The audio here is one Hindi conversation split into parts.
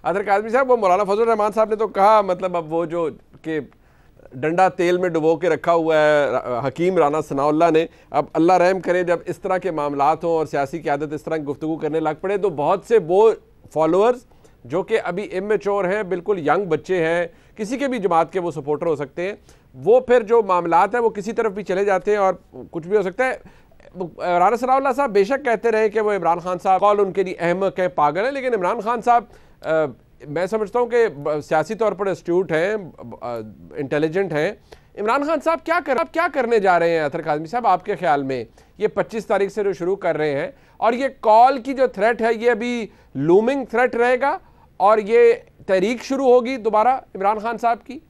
अदर काज़मी साहब, वो मौलाना फजल रहमान साहब ने तो कहा, मतलब अब वो जो कि डंडा तेल में डुबो के रखा हुआ है हकीम राना सनाउल्लाह ने, अब अल्लाह रहम करे जब इस तरह के मामलात हों और सियासी क़यादत इस तरह की गुफ्तगू करने लग पड़े तो बहुत से वो फॉलोअर्स जो कि अभी इमेच्योर हैं, बिल्कुल यंग बच्चे हैं, किसी के भी जमात के वो सपोर्टर हो सकते हैं, वो फिर जो मामलात हैं वो किसी तरफ भी चले जाते हैं और कुछ भी हो सकता है। राना सनाउल्लाह साहब बेशक कहते रहे कि वो इमरान खान साहब कॉल उनके लिए अहमक है, पागल है, लेकिन इमरान खान साहब मैं समझता हूँ कि सियासी तौर पर एस्ट्यूट हैं, इंटेलिजेंट हैं। इमरान खान साहब क्या करने जा रहे हैं अतर काज़मी साहब आपके ख्याल में? ये 25 तारीख से जो शुरू कर रहे हैं और ये कॉल की जो थ्रेट है ये अभी लूमिंग थ्रेट रहेगा और ये तहरीक शुरू होगी दोबारा इमरान खान साहब की?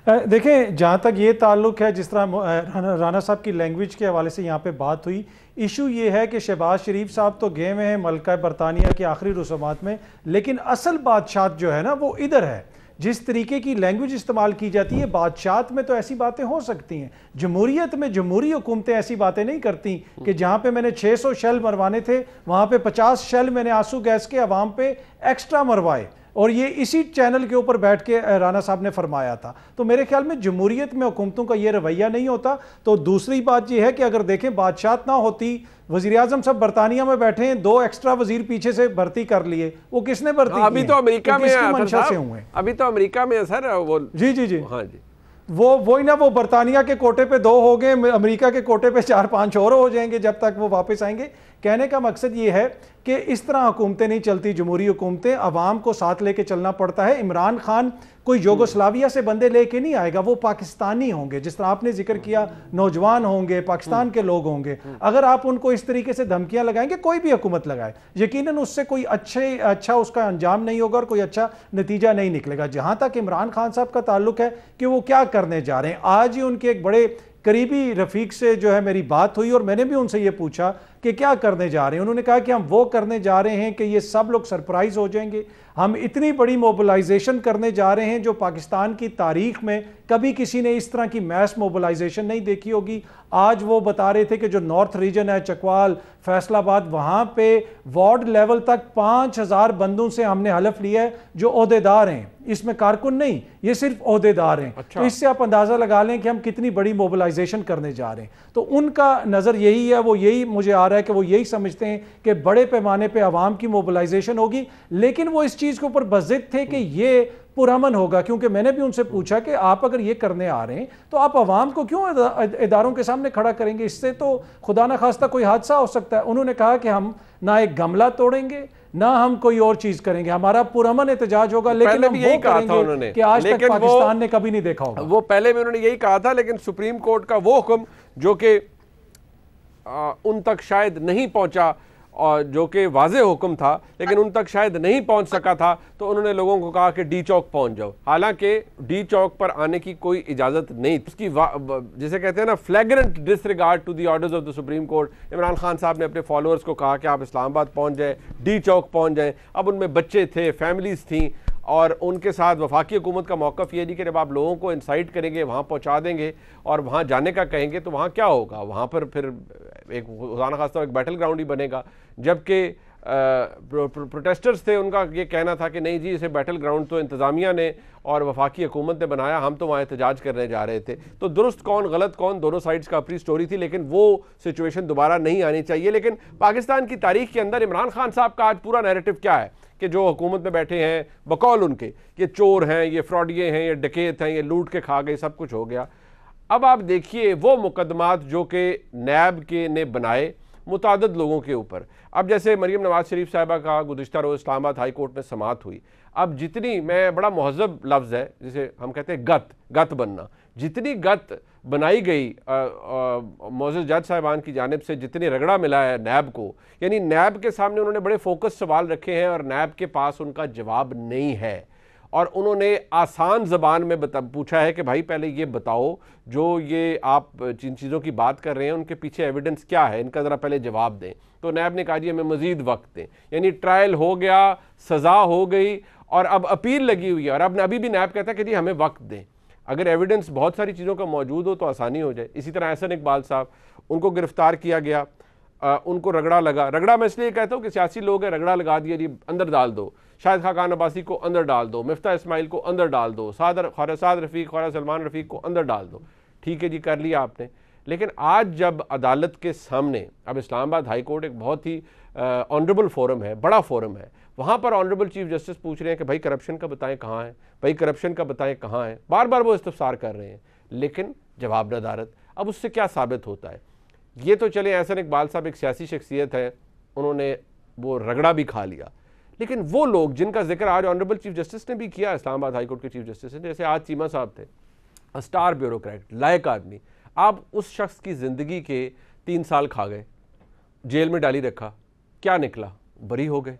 देखें, जहाँ तक ये ताल्लुक है, जिस तरह राना साहब की लैंग्वेज के हवाले से यहाँ पे बात हुई, इशू ये है कि शहबाज शरीफ साहब तो गए हुए हैं मलका बरतानिया के आखिरी रसूमात में, लेकिन असल बादशाह जो है ना वो इधर है। जिस तरीके की लैंग्वेज इस्तेमाल की जाती है बादशाहत में तो ऐसी बातें हो सकती हैं, जमहूरियत में जमहूरी हुकूमतें ऐसी बातें नहीं करती कि जहाँ पे मैंने 600 शेल मरवाने थे वहाँ पे 50 शेल मैंने आंसू गैस के अवाम पे एक्स्ट्रा मरवाए, और ये इसी चैनल के ऊपर बैठ के राना साहब ने फरमाया था। तो मेरे ख्याल में जमहूरियत में हुकूमतों का ये रवैया नहीं होता। तो दूसरी बात ये है कि अगर देखें बादशाहत ना होती, वज़ीर आज़म सब बरतानिया में बैठे हैं, 2 एक्स्ट्रा वजीर पीछे से भर्ती कर लिए, वो किसने भर्ती अभी तो अमेरिका में मंशा से हुए? अभी तो अमेरिका में है सर वो। जी जी जी, हाँ जी, वही ना, वो बरतानिया के कोटे पे 2 हो गए, अमेरिका के कोटे पे 4-5 और हो जाएंगे जब तक वो वापस आएंगे। कहने का मकसद ये है कि इस तरह हुकूमतें नहीं चलती, जमहूरी हुकूमतें, अवाम को साथ लेके चलना पड़ता है। इमरान खान कोई योगोस्लाविया से बंदे लेके नहीं आएगा, वो पाकिस्तानी होंगे, जिस तरह आपने जिक्र किया, नौजवान होंगे, पाकिस्तान के लोग होंगे। अगर आप उनको इस तरीके से धमकियां लगाएंगे, कोई भी हुकूमत लगाए, यकीनन उससे कोई अच्छा उसका अंजाम नहीं होगा और कोई अच्छा नतीजा नहीं निकलेगा। जहां तक इमरान खान साहब का ताल्लुक है कि वो क्या करने जा रहे हैं, आज ही उनके एक बड़े करीबी रफीक से जो है मेरी बात हुई और मैंने भी उनसे ये पूछा कि क्या करने जा रहे हैं। उन्होंने कहा कि हम वो करने जा रहे हैं कि ये सब लोग सरप्राइज हो जाएंगे, हम इतनी बड़ी मोबिलाइजेशन करने जा रहे हैं जो पाकिस्तान की तारीख में कभी किसी ने इस तरह की मैस मोबिलाइजेशन नहीं देखी होगी। आज वो बता रहे थे कि जो नॉर्थ रीजन है, चकवाल, फैसलाबाद, वहाँ पे वार्ड लेवल तक 5000 बंदों से हमने हलफ लिया है जो ओहदेदार हैं, इसमें कारकुन नहीं, ये सिर्फ ओहदेदार हैं। अच्छा। तो इससे आप अंदाज़ा लगा लें कि हम कितनी बड़ी मोबिलाइजेशन करने जा रहे हैं। तो उनका नज़र यही है, वो यही मुझे आ रहा है कि वो यही समझते हैं कि बड़े पैमाने पर आवाम की मोबिलाइजेशन होगी, लेकिन वो इस चीज़ के ऊपर बज़िद थे कि ये पुरअमन होगा। क्योंकि मैंने भी उनसे पूछा कि आप अगर ये करने आ रहे हैं तो आप आवाम को क्यों इदारों के सामने खड़ा करेंगे, इससे तो खुदा ना खास्ता कोई हादसा हो सकता है। उन्होंने कहा कि हम ना एक गमला तोड़ेंगे ना हम कोई और चीज करेंगे, हमारा पुरअमन एहतजाज होगा, लेकिन हम यही कहा था उन्होंने कि आज तक पाकिस्तान ने कभी नहीं देखा होगा। वो पहले भी उन्होंने यही कहा था, लेकिन सुप्रीम कोर्ट का वो हुक्म जो कि उन तक शायद नहीं पहुंचा और जो कि वाज़े हुक्म था लेकिन उन तक शायद नहीं पहुंच सका था, तो उन्होंने लोगों को कहा कि डी चौक पहुंच जाओ। हालांकि डी चौक पर आने की कोई इजाज़त नहीं, उसकी जिसे कहते हैं ना flagrant disregard to the orders of the supreme court. Imran Khan साहब ने अपने फॉलोअर्स को कहा कि आप इस्लामाबाद पहुंच जाए, डी चौक पहुंच जाएँ। अब उनमें बच्चे थे, फैमिलीज़ थी और उनके साथ वफाकी हुकूमत का मौक़िफ़ ये नहीं कि जब आप लोगों को इंसाइट करेंगे, वहाँ पहुँचा देंगे और वहाँ जाने का कहेंगे तो वहाँ क्या होगा, वहाँ पर फिर एक खुदा न खास्ता एक बैटल ग्राउंड ही बनेगा। जबकि प्रोटेस्टर्स थे, उनका ये कहना था कि नहीं जी, इसे बैटल ग्राउंड तो इंतज़ामिया ने और वफाकी हुकूमत ने बनाया, हम तो वहाँ एहतजाज करने जा रहे थे। तो दुरुस्त कौन गलत कौन, दोनों साइड्स का अपनी स्टोरी थी, लेकिन वो सिचुएशन दोबारा नहीं आनी चाहिए। लेकिन पाकिस्तान की तारीख के अंदर इमरान खान साहब का आज पूरा नैरेटिव क्या है कि जो हुकूमत में बैठे हैं बकौल उनके, ये चोर हैं, ये फ्रॉडिये हैं, ये डकैत हैं, ये लूट के खा गए, सब कुछ हो गया। अब आप देखिए वो मुकदमात जो कि नैब के ने बनाए मुतादद लोगों के ऊपर। अब जैसे मरीम नवाज शरीफ साहिबा का गुज़िश्ता रोज़ इस्लामाबाद हाई कोर्ट में समाअत हुई। अब जितनी, मैं बड़ा महज़ब लफ्ज़ है जिसे हम कहते हैं गत बनना, जितनी गत बनाई गई मोअज़्ज़ज़ जज साहिबान की जानिब से, जितनी रगड़ा मिला है नैब को, यानी नैब के सामने उन्होंने बड़े फोकस सवाल रखे हैं और नैब के पास उनका जवाब नहीं है। और उन्होंने आसान ज़बान में पूछा है कि भाई पहले ये बताओ जो ये आप जिन चीज़ों की बात कर रहे हैं उनके पीछे एविडेंस क्या है, इनका ज़रा पहले जवाब दें। तो नैब ने कहा जी हमें मज़ीद वक्त दें, यानी ट्रायल हो गया, सज़ा हो गई और अब अपील लगी हुई है। और अब अभी भी नैब कहता है कि जी हमें वक्त दें, अगर एविडेंस बहुत सारी चीज़ों का मौजूद हो तो आसानी हो जाए। इसी तरह एहसन इकबाल साहब, उनको गिरफ़्तार किया गया, उनको रगड़ा लगा। रगड़ा मैं इसलिए कहता हूँ कि सियासी लोग हैं, रगड़ा लगा दिया जी, अंदर डाल दो, शाहिद खान अब्बासी को अंदर डाल दो, मिफ्ता इस्माइल को अंदर डाल दो, ख्वाजा साद रफ़ीक, ख्वाजा सलमान रफ़ीक को अंदर डाल दो। ठीक है जी, कर लिया आपने। लेकिन आज जब अदालत के सामने, अब इस्लामाबाद हाई कोर्ट एक बहुत ही ऑनरेबल फोरम है, बड़ा फोरम है, वहाँ पर ऑनरेबल चीफ जस्टिस पूछ रहे हैं कि भाई करप्शन का बताएं कहाँ है, भाई करप्शन का बताएं कहाँ है। बार बार वो इस्तफसार कर रहे हैं, लेकिन जवाब नदारत। अब उससे क्या साबित होता है? ये तो चले एहसन इकबाल साहब एक सियासी शख्सियत है, उन्होंने वो रगड़ा भी खा लिया, लेकिन वो लोग जिनका जिक्र आज ऑनरेबल चीफ जस्टिस ने भी किया, इस्लामाबाद हाई कोर्ट के चीफ जस्टिस ने, जैसे आज चीमा साहब थे, स्टार ब्यूरोक्रेट, लायक आदमी, आप उस शख्स की ज़िंदगी के 3 साल खा गए, जेल में डाली रखा, क्या निकला? बरी हो गए,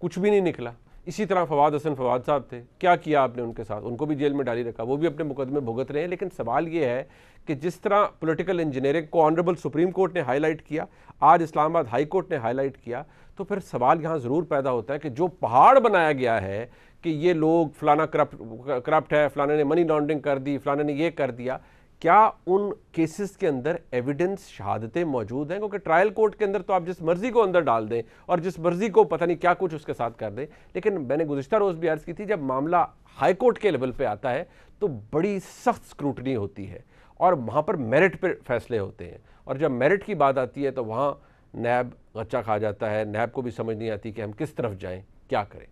कुछ भी नहीं निकला। इसी तरह फवाद हसन फवाद साहब थे, क्या किया आपने उनके साथ? उनको भी जेल में डाली रखा, वो भी अपने मुकदमे भुगत रहे हैं। लेकिन सवाल ये है कि जिस तरह पॉलिटिकल इंजीनियरिंग को ऑनरेबल सुप्रीम कोर्ट ने हाईलाइट किया, आज इस्लामाबाद हाई कोर्ट ने हाईलाइट किया, तो फिर सवाल यहाँ ज़रूर पैदा होता है कि जो पहाड़ बनाया गया है कि ये लोग फलाना करप्ट है, फलाने ने मनी लॉन्ड्रिंग कर दी, फलाने ने ये कर दिया, क्या उन केसेस के अंदर एविडेंस, शहादतें मौजूद हैं? क्योंकि ट्रायल कोर्ट के अंदर तो आप जिस मर्जी को अंदर डाल दें और जिस मर्जी को पता नहीं क्या कुछ उसके साथ कर दें। लेकिन मैंने गुज़िश्ता रोज़ भी अर्ज़ की थी, जब मामला हाई कोर्ट के लेवल पे आता है तो बड़ी सख्त स्क्रूटनी होती है और वहाँ पर मेरिट पर फैसले होते हैं। और जब मेरिट की बात आती है तो वहाँ नैब गच्चा खा जाता है, नैब को भी समझ नहीं आती कि हम किस तरफ जाएँ, क्या करें।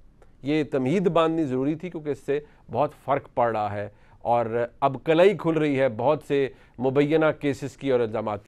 ये तमहीद बांधनी ज़रूरी थी, क्योंकि इससे बहुत फ़र्क पड़ रहा है और अब कलई खुल रही है बहुत से मुबैना केसेस की और इल्ज़ामात।